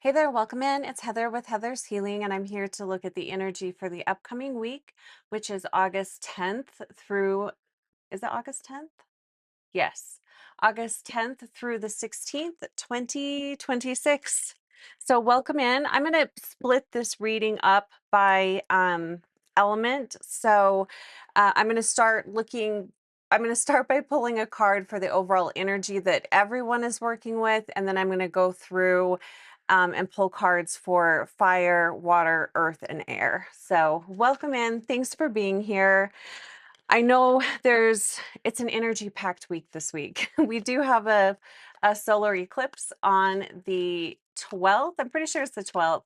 Hey there, welcome in. It's Heather with Heather's Healing, and I'm here to look at the energy for the upcoming week, which is August 10th through, is it August 10th? Yes, August 10th through the 16th, 2026. So welcome in. I'm going to split this reading up by element. So I'm going to start looking. I'm going to start by pulling a card for the overall energy that everyone is working with, and then I'm going to go through and pull cards for fire, water, earth, and air. So welcome in. Thanks for being here. I know it's an energy packed week this week. We do have a solar eclipse on the 12th. I'm pretty sure it's the 12th.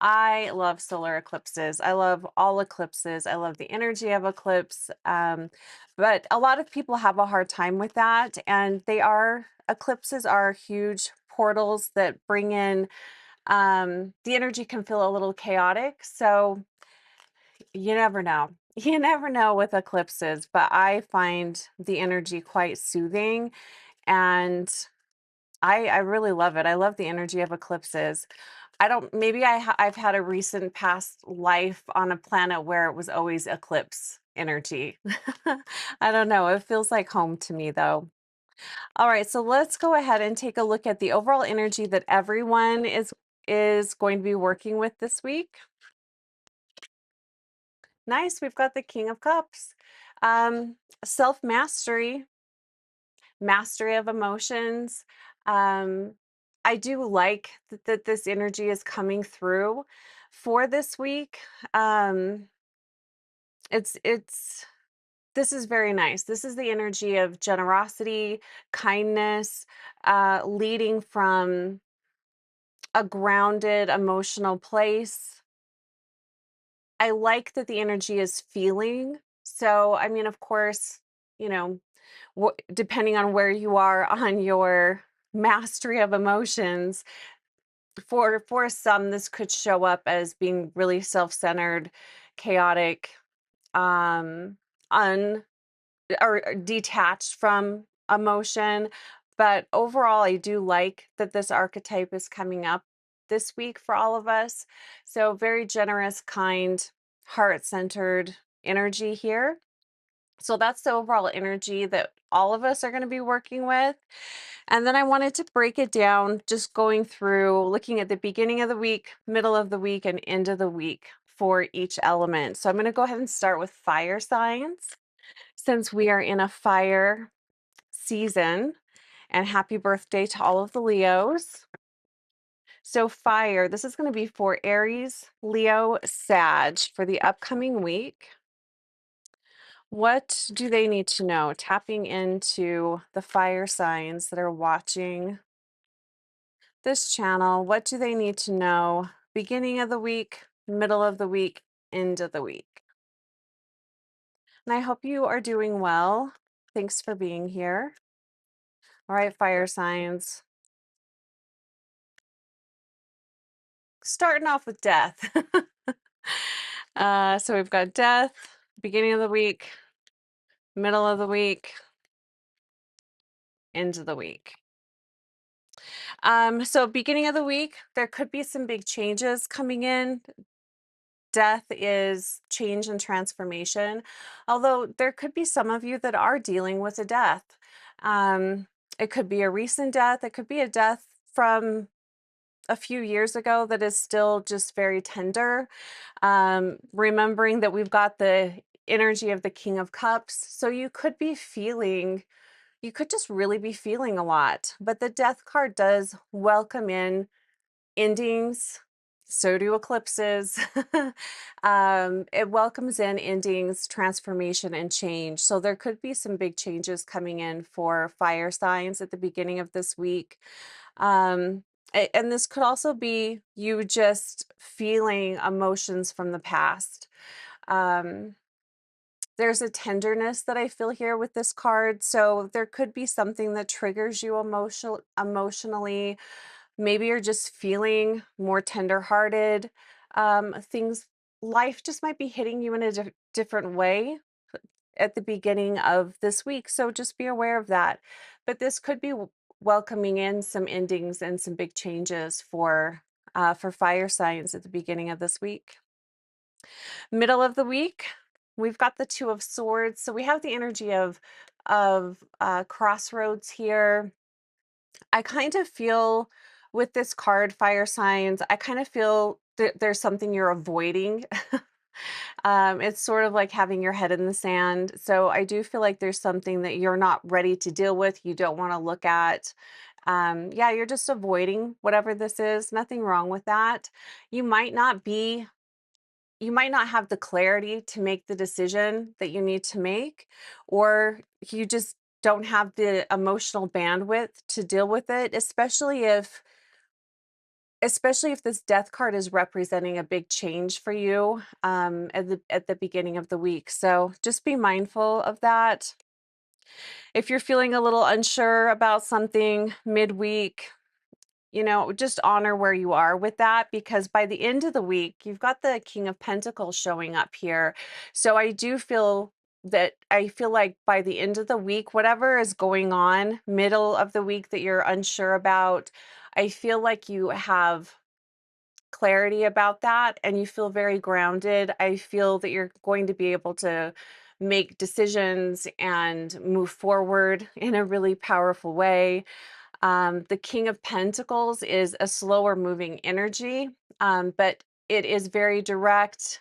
I love solar eclipses. I love all eclipses. I love the energy of eclipse. But a lot of people have a hard time with that. And eclipses are huge portals that bring in, the energy can feel a little chaotic. So you never know. You never know with eclipses, but I find the energy quite soothing, and I really love it. I love the energy of eclipses. I don't maybe I've had a recent past life on a planet where it was always eclipse energy. I don't know. It feels like home to me though. All right, so let's go ahead and take a look at the overall energy that everyone is going to be working with this week. Nice. We've got the King of Cups. Self-mastery, mastery of emotions. Um, I do like that this energy is coming through for this week. Um, it's this is very nice. This is the energy of generosity, kindness, leading from a grounded emotional place. I like that the energy is feeling. So, I mean, of course, you know, depending on where you are on your mastery of emotions, for some, this could show up as being really self-centered, chaotic, um, un or detached from emotion. But overall, I do like that this archetype is coming up this week for all of us. So very generous, kind, heart-centered energy here. So that's the overall energy that all of us are going to be working with. And then I wanted to break it down, just going through, looking at the beginning of the week, middle of the week, and end of the week for each element. So I'm going to go ahead and start with fire signs, since we are in a fire season. And happy birthday to all of the Leos. So fire, this is going to be for Aries, Leo, Sag for the upcoming week. What do they need to know? Tapping into the fire signs that are watching this channel. What do they need to know? Beginning of the week, middle of the week, end of the week. And I hope you are doing well. Thanks for being here. All right, fire signs. Starting off with death. So we've got death, beginning of the week, middle of the week, end of the week. So beginning of the week, there could be some big changes coming in. Death is change and transformation, although there could be some of you that are dealing with a death. It could be a recent death. It could be a death from a few years ago that is still just very tender. Remembering that we've got the energy of the King of Cups. So you could just really be feeling a lot. But the Death card does welcome in endings. So do eclipses. It welcomes in endings, transformation, and change. So there could be some big changes coming in for fire signs at the beginning of this week. And this could also be you just feeling emotions from the past. Um, there's a tenderness that I feel here with this card. So there could be something that triggers you emotionally. Maybe you're just feeling more tender-hearted. Life just might be hitting you in a different way at the beginning of this week. So just be aware of that. But this could be welcoming in some endings and some big changes for for fire signs at the beginning of this week. Middle of the week, we've got the Two of Swords. So we have the energy of crossroads here. I kind of feel with this card, fire signs, I kind of feel that there's something you're avoiding. It's sort of like having your head in the sand. So I do feel like there's something that you're not ready to deal with, you don't want to look at. Yeah, you're just avoiding whatever this is. Nothing wrong with that. You might not be, you might not have the clarity to make the decision that you need to make, or you just don't have the emotional bandwidth to deal with it, especially if this death card is representing a big change for you at the beginning of the week. So just be mindful of that. If you're feeling a little unsure about something midweek, you know, just honor where you are with that, because by the end of the week, you've got the King of Pentacles showing up here. So I do feel that I feel like by the end of the week, whatever is going on, middle of the week that you're unsure about, I feel like you have clarity about that and you feel very grounded. I feel that you're going to be able to make decisions and move forward in a really powerful way. The King of Pentacles is a slower moving energy, but it is very direct.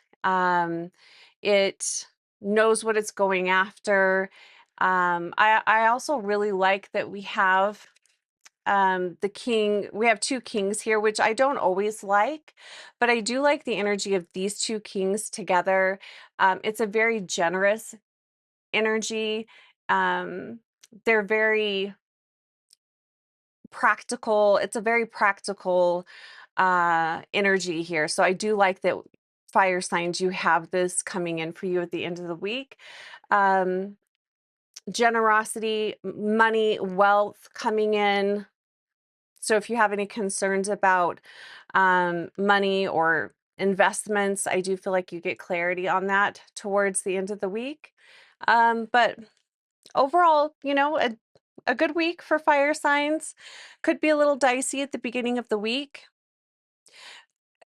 It knows what it's going after. I also really like that we have the king. We have two kings here, which I don't always like, but I do like the energy of these two kings together. It's a very generous energy. They're very practical. It's a very practical energy here. So I do like that fire signs, you have this coming in for you at the end of the week. Generosity, money, wealth coming in. So if you have any concerns about money or investments, I do feel like you get clarity on that towards the end of the week. But overall, you know, a good week for fire signs. Could be a little dicey at the beginning of the week.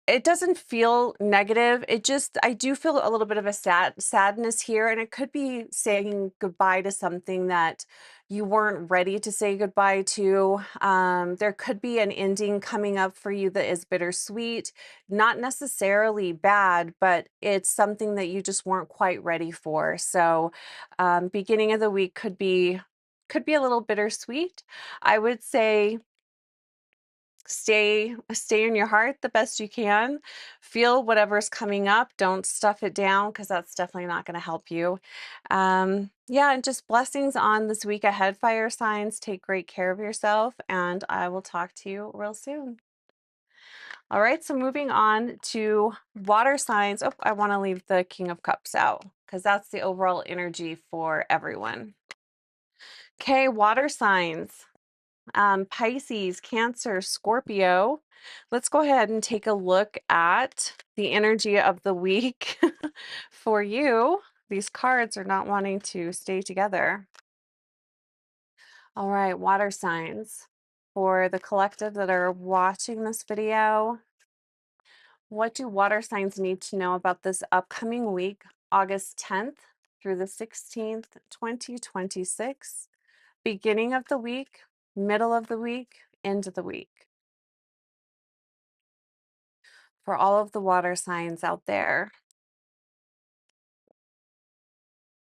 It doesn't feel negative. It just, I do feel a little bit of a sadness here, and it could be saying goodbye to something that you weren't ready to say goodbye to. There could be an ending coming up for you that is bittersweet, not necessarily bad, but it's something that you just weren't quite ready for. So, beginning of the week could be a little bittersweet. I would say stay in your heart the best you can. Feel whatever's coming up, don't stuff it down, because that's definitely not going to help you. Yeah, and just blessings on this week ahead, fire signs. Take great care of yourself, and I will talk to you real soon. All right, so moving on to water signs. Oh, I want to leave the King of Cups out because that's the overall energy for everyone. Okay, water signs. Pisces, Cancer, Scorpio. Let's go ahead and take a look at the energy of the week for you. These cards are not wanting to stay together. All right, water signs. For the collective that are watching this video, what do water signs need to know about this upcoming week, August 10th through the 16th, 2026? Beginning of the week, middle of the week, end of the week. For all of the water signs out there.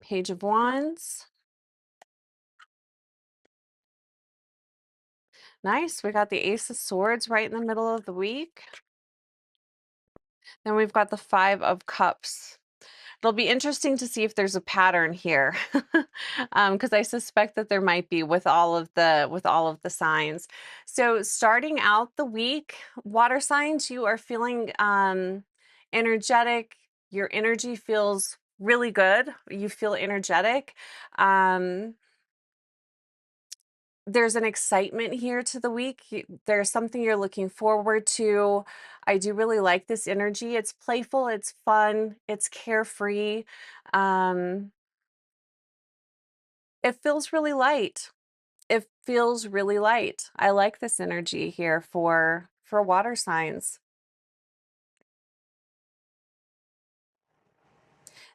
Page of Wands. Nice. We got the Ace of Swords right in the middle of the week. Then we've got the Five of Cups. It'll be interesting to see if there's a pattern here, because I suspect that there might be with all of the signs. So starting out the week, water signs, you are feeling energetic. Your energy feels really good. You feel energetic. There's an excitement here to the week. There's something you're looking forward to. I do really like this energy. It's playful, it's fun, it's carefree. It feels really light. It feels really light. I like this energy here for water signs.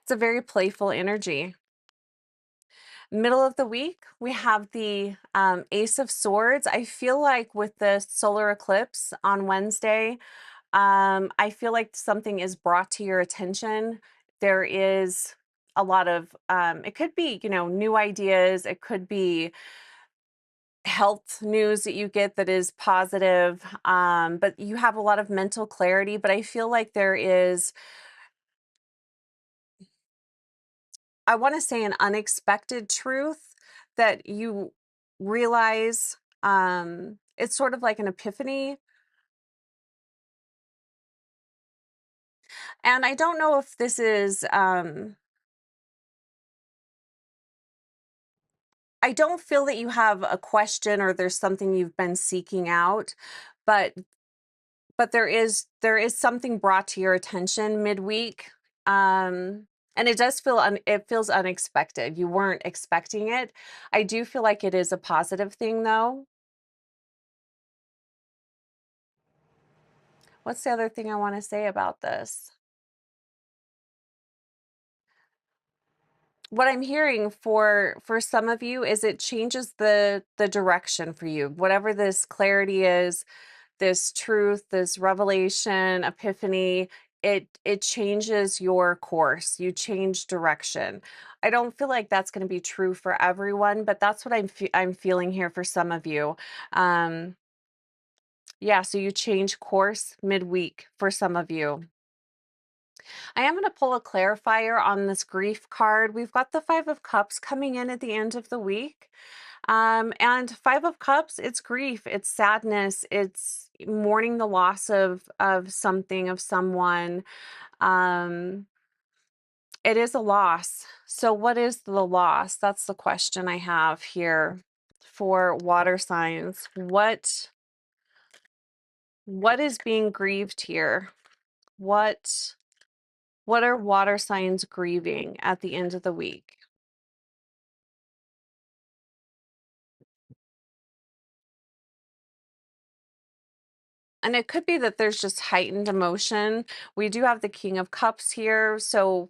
It's a very playful energy. Middle of the week, we have the Ace of Swords. I feel like with the solar eclipse on Wednesday, I feel like something is brought to your attention. There is a lot of, it could be, new ideas. It could be health news that you get that is positive, but you have a lot of mental clarity. But I feel like there is, I want to say, an unexpected truth that you realize. It's sort of like an epiphany. And I don't know if this is, I don't feel that you have a question or there's something you've been seeking out, but there is something brought to your attention midweek. And it does feel it feels unexpected. You weren't expecting it. I do feel like it is a positive thing though. What's the other thing I want to say about this? What I'm hearing for some of you is it changes the direction for you. Whatever this clarity is, this truth, this revelation, epiphany, it changes your course. You change direction. I don't feel like that's going to be true for everyone, but that's what I'm feeling here for some of you. Um, yeah, so you change course midweek for some of you. I am going to pull a clarifier on this grief card. We've got the Five of Cups coming in at the end of the week. And Five of Cups, it's grief, it's sadness, it's mourning the loss of something, of someone. Um, it is a loss. So what is the loss? That's the question I have here for water signs. What is being grieved here? What are water signs grieving at the end of the week? And it could be that there's just heightened emotion. We do have the King of Cups here, so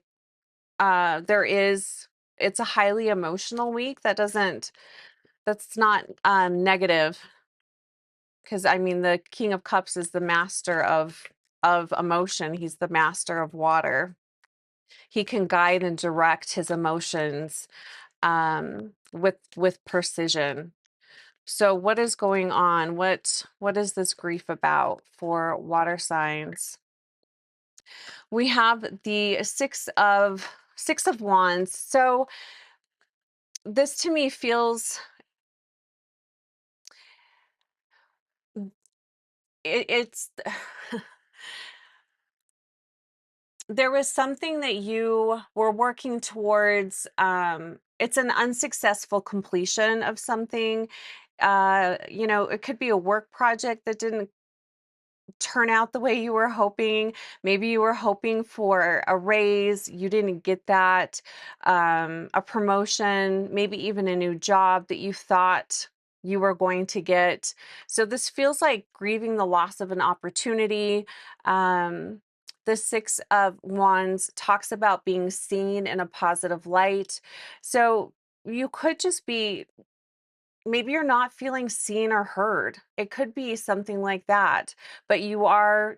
it's a highly emotional week. That's not negative, because I mean the King of Cups is the master of emotion. He's the master of water. He can guide and direct his emotions with precision. So what is going on? What is this grief about for water signs? We have the Six of Wands. So this to me feels it's there was something that you were working towards. It's an unsuccessful completion of something. It could be a work project that didn't turn out the way you were hoping. Maybe you were hoping for a raise, you didn't get that, a promotion, maybe even a new job that you thought you were going to get. So this feels like grieving the loss of an opportunity. The Six of Wands talks about being seen in a positive light. So you could just be, maybe you're not feeling seen or heard. It could be something like that, but you are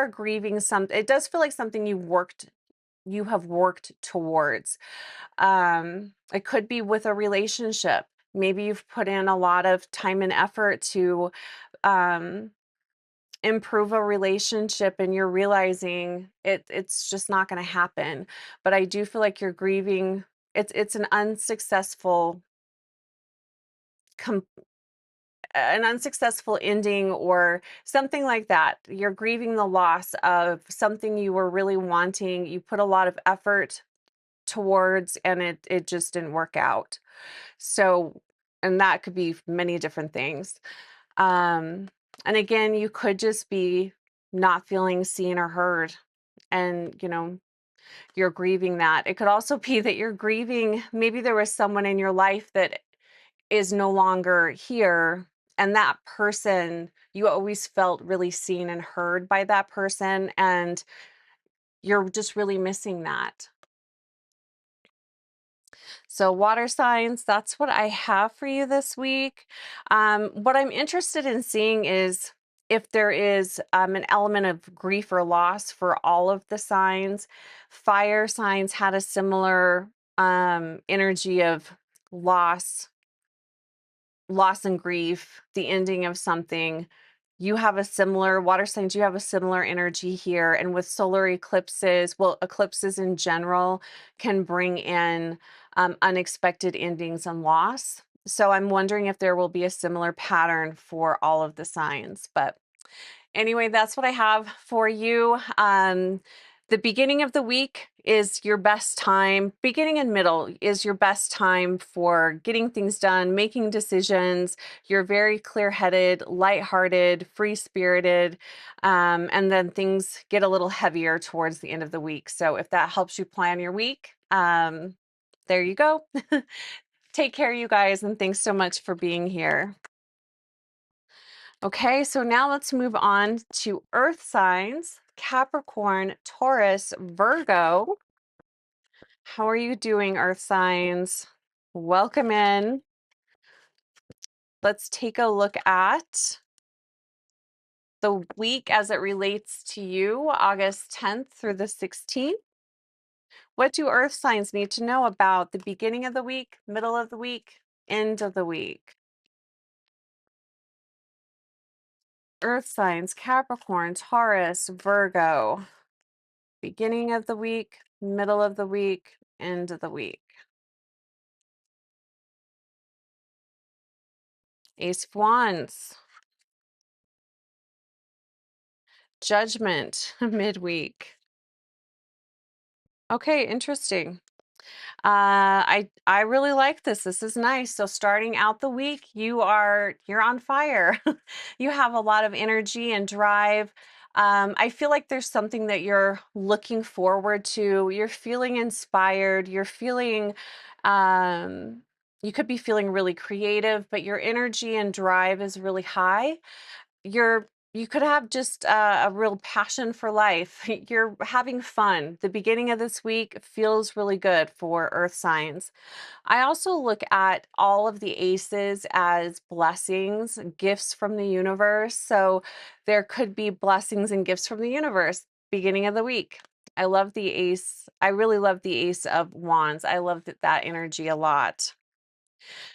grieving some. It does feel like something you have worked towards. It could be with a relationship. Maybe you've put in a lot of time and effort to um improve a relationship and you're realizing it's just not going to happen. But I do feel like you're grieving. It's an unsuccessful an unsuccessful ending or something like that. You're grieving the loss of something you were really wanting. You put a lot of effort towards and it just didn't work out. So, and that could be many different things. Um and again, you could just be not feeling seen or heard, and you're grieving that. It could also be that you're grieving, maybe there was someone in your life that is no longer here, and that person, you always felt really seen and heard by that person, and you're just really missing that. So water signs, that's what I have for you this week. What I'm interested in seeing is if there is an element of grief or loss for all of the signs. Fire signs had a similar energy of loss, loss and grief, the ending of something. You have a similar, water signs, you have a similar energy here. And with solar eclipses, well, eclipses in general can bring in unexpected endings and loss. So I'm wondering if there will be a similar pattern for all of the signs. But anyway, that's what I have for you. The beginning of the week is your best time. Beginning and middle is your best time for getting things done, making decisions. You're very clear-headed, lighthearted, free-spirited, and then things get a little heavier towards the end of the week. So if that helps you plan your week, there you go. Take care, you guys, and thanks so much for being here. Okay, so now let's move on to earth signs. Capricorn, Taurus, Virgo. How are you doing, earth signs? Welcome in. Let's take a look at the week as it relates to you, August 10th through the 16th. What do earth signs need to know about the beginning of the week, middle of the week, end of the week? Earth signs, Capricorn, Taurus, Virgo. Beginning of the week, middle of the week, end of the week. Ace of Wands. Judgment, midweek. Okay, interesting. I really like this. This is nice. So starting out the week, you're on fire. You have a lot of energy and drive. I feel like there's something that you're looking forward to. You're feeling inspired. You're feeling you could be feeling really creative, but your energy and drive is really high. You could have just a real passion for life. You're having fun. The beginning of this week feels really good for earth signs. I also look at all of the aces as blessings, gifts from the universe. So there could be blessings and gifts from the universe beginning of the week. I love the ace. I really love the ace of wands. I love that energy a lot.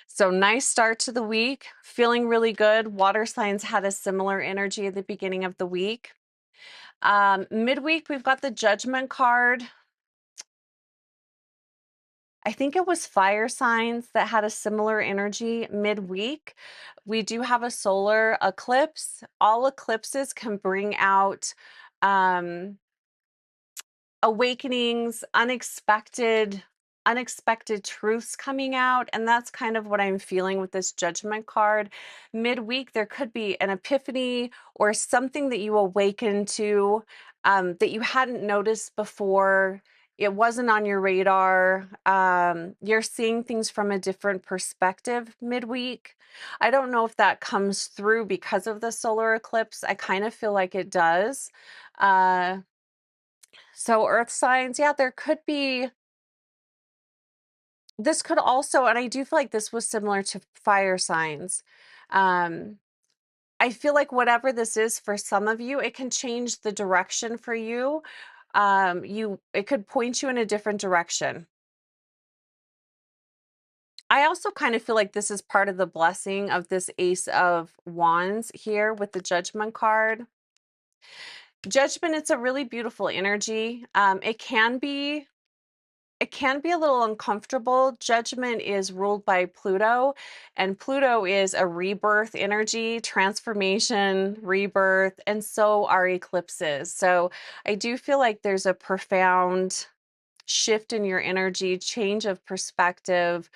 So nice start to the week, feeling really good. Water signs had a similar energy at the beginning of the week. Midweek, we've got the Judgment card. I think it was fire signs that had a similar energy midweek. We do have a solar eclipse. All eclipses can bring out awakenings, unexpected truths coming out, and that's kind of what I'm feeling with this Judgment card. Midweek there could be an epiphany or something that you awaken to that you hadn't noticed before. It wasn't on your radar. You're seeing things from a different perspective midweek. I don't know if that comes through because of the solar eclipse. I kind of feel like it does. So earth signs, yeah, there could be, this could also, and I do feel like this was similar to fire signs. Um, I feel like whatever this is for some of you, it can change the direction for you. It could point you in a different direction. I also kind of feel like this is part of the blessing of this Ace of Wands here with the Judgment card. Judgment, it's a really beautiful energy. It can be a little uncomfortable. Judgment is ruled by Pluto, and Pluto is a rebirth energy, transformation, rebirth, and so are eclipses. So I do feel like there's a profound shift in your energy, change of perspective,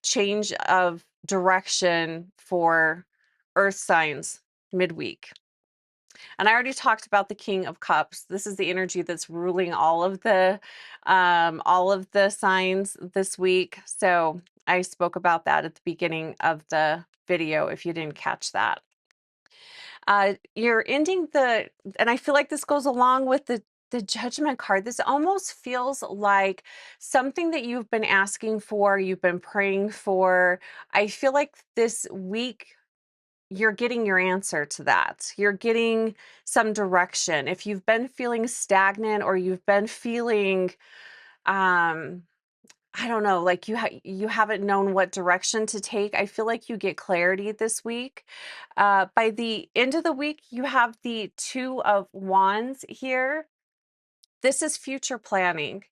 change of direction for earth signs midweek. And I already talked about the King of Cups. This is the energy that's ruling all of the signs this week. So I spoke about that at the beginning of the video if you didn't catch that. You're ending and I feel like this goes along with The Judgment card, this almost feels like something that you've been asking for, you've been praying for. I feel like this week you're getting your answer to that. You're getting some direction. If you've been feeling stagnant or you've been feeling I don't know, like you haven't known what direction to take, I feel like you get clarity this week. By the end of the week, you have the Two of Wands here. This is future planning.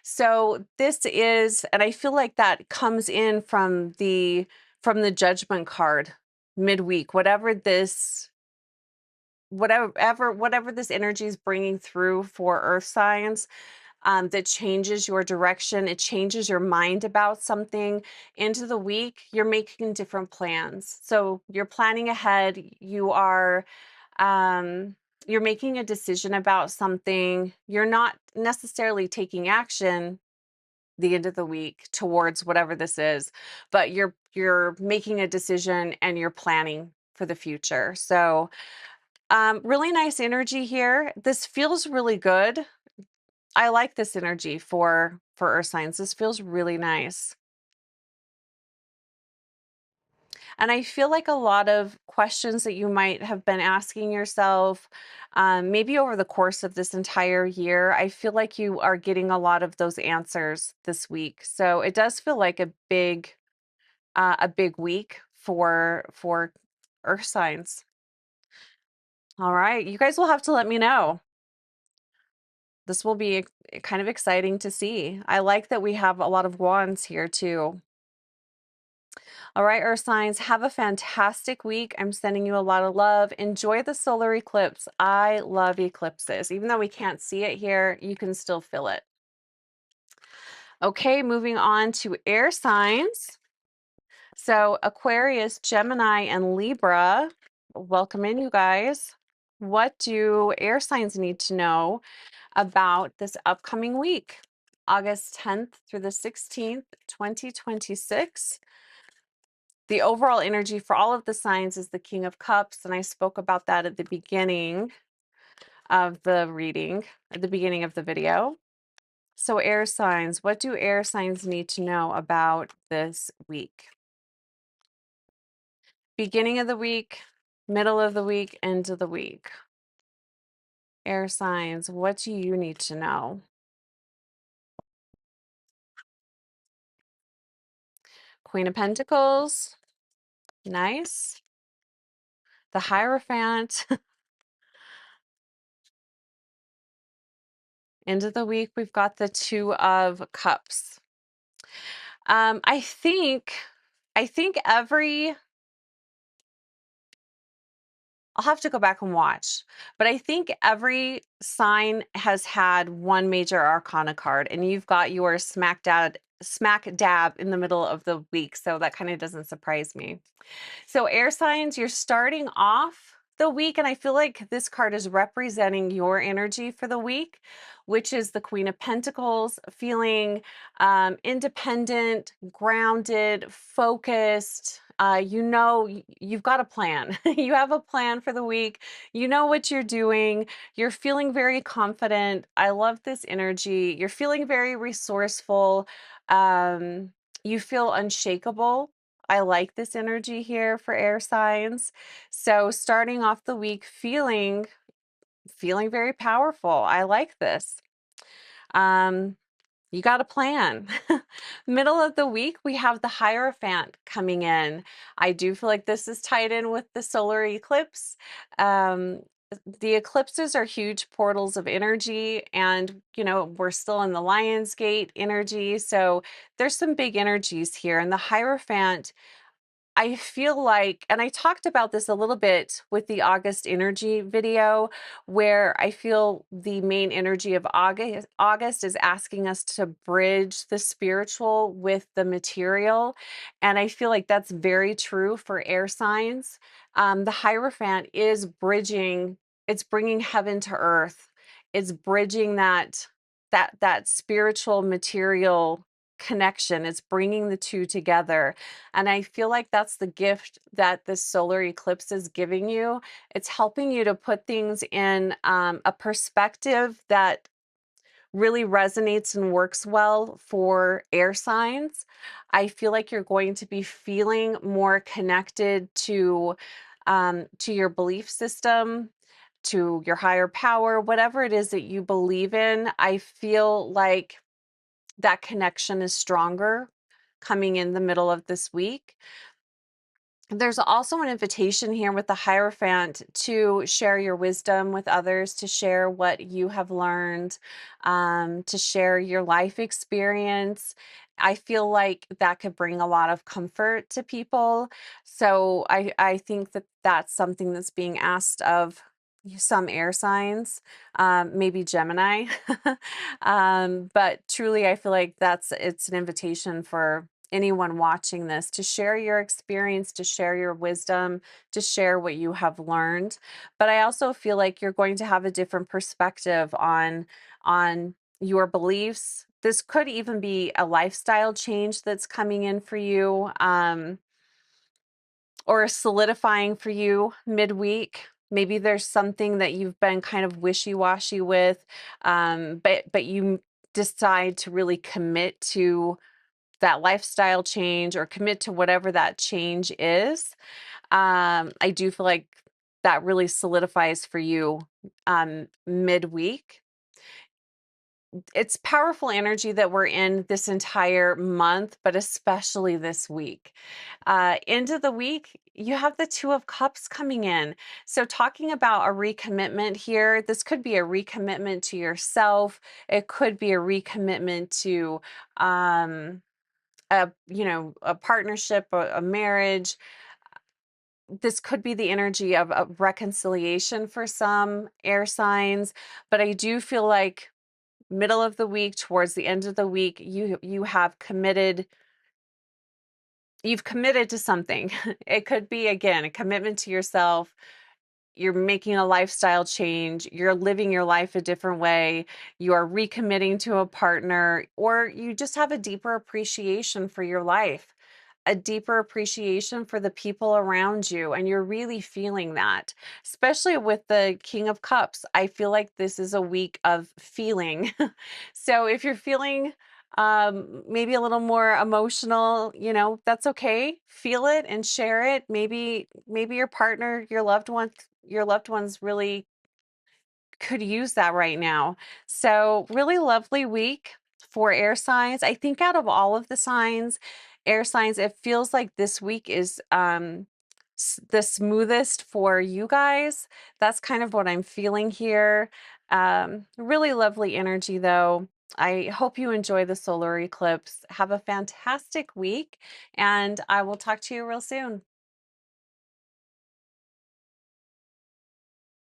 So this is, and I feel like that comes in from the Judgment card midweek, whatever this energy is bringing through for earth signs, that changes your direction, it changes your mind about something. Into the week, you're making different plans. So you're planning ahead, um, you're making a decision about something. You're not necessarily taking action the end of the week towards whatever this is, but you're making a decision and you're planning for the future. So really nice energy here. This feels really good. I like this energy for earth signs. This feels really nice. And I feel like a lot of questions that you might have been asking yourself, maybe over the course of this entire year, I feel like you are getting a lot of those answers this week. So it does feel like a big week for earth signs. All right, you guys will have to let me know. This will be kind of exciting to see. I like that we have a lot of wands here too. All right, Earth signs, have a fantastic week. I'm sending you a lot of love. Enjoy the solar eclipse. I love eclipses. Even though we can't see it here, you can still feel it. Okay, moving on to air signs. So Aquarius, Gemini, and Libra. Welcome in, you guys. What do air signs need to know about this upcoming week? August 10th through the 16th, 2026. The overall energy for all of the signs is the King of Cups, and I spoke about that at the beginning of the reading, at the beginning of the video. So air signs, what do air signs need to know about this week? Beginning of the week, middle of the week, end of the week. Air signs, what do you need to know? Queen of Pentacles, nice. The Hierophant. End of the week, we've got the Two of Cups. I think every I'll have to go back and watch, but I think every sign has had one major arcana card, and you've got your smack dab in the middle of the week, so that kind of doesn't surprise me. So air signs, you're starting off the week, and I feel like this card is representing your energy for the week, which is the Queen of Pentacles, feeling independent, grounded, focused. You've got a plan. You have a plan for the week. You know what you're doing. You're feeling very confident. I love this energy. You're feeling very resourceful. You feel unshakable. I like this energy here for air signs. So starting off the week feeling very powerful. I like this. You got a plan. Middle of the week, we have the Hierophant coming in. I do feel like this is tied in with the solar eclipse. The eclipses are huge portals of energy, and we're still in the Lion's Gate energy, so there's some big energies here. And the Hierophant, I feel like, and I talked about this a little bit with the August energy video, where I feel the main energy of August is asking us to bridge the spiritual with the material. And I feel like that's very true for air signs. The Hierophant is bridging, it's bringing heaven to earth. It's bridging that spiritual material connection. It's bringing the two together. And I feel like that's the gift that this solar eclipse is giving you. It's helping you to put things in a perspective that really resonates and works well for air signs. I feel like you're going to be feeling more connected to your belief system, to your higher power, whatever it is that you believe in. I feel like that connection is stronger coming in the middle of this week. There's also an invitation here with the Hierophant to share your wisdom with others, to share what you have learned, to share your life experience. I feel like that could bring a lot of comfort to people. So I think that that's something that's being asked of some air signs, maybe Gemini. But truly, I feel like it's an invitation for anyone watching this to share your experience, to share your wisdom, to share what you have learned. But I also feel like you're going to have a different perspective on your beliefs. This could even be a lifestyle change that's coming in for you, or solidifying for you midweek. Maybe there's something that you've been kind of wishy-washy with, but you decide to really commit to that lifestyle change or commit to whatever that change is. I do feel like that really solidifies for you midweek. It's powerful energy that we're in this entire month, but especially this week. End of the week, you have the Two of Cups coming in. So talking about a recommitment here, this could be a recommitment to yourself. It could be a recommitment to a partnership, a marriage. This could be the energy of reconciliation for some air signs, but I do feel like middle of the week, towards the end of the week, you've committed to something. It could be, again, a commitment to yourself. You're making a lifestyle change, you're living your life a different way, you are recommitting to a partner, or you just have a deeper appreciation for your life, a deeper appreciation for the people around you, and you're really feeling that. Especially with the King of Cups, I feel like this is a week of feeling. So if you're feeling maybe a little more emotional, that's okay. Feel it and share it. Maybe your partner, your loved ones really could use that right now. So really lovely week for air signs. I think out of all of the signs, air signs, it feels like this week is the smoothest for you guys. That's kind of what I'm feeling here. Really lovely energy though. I hope you enjoy the solar eclipse. Have a fantastic week, and I will talk to you real soon.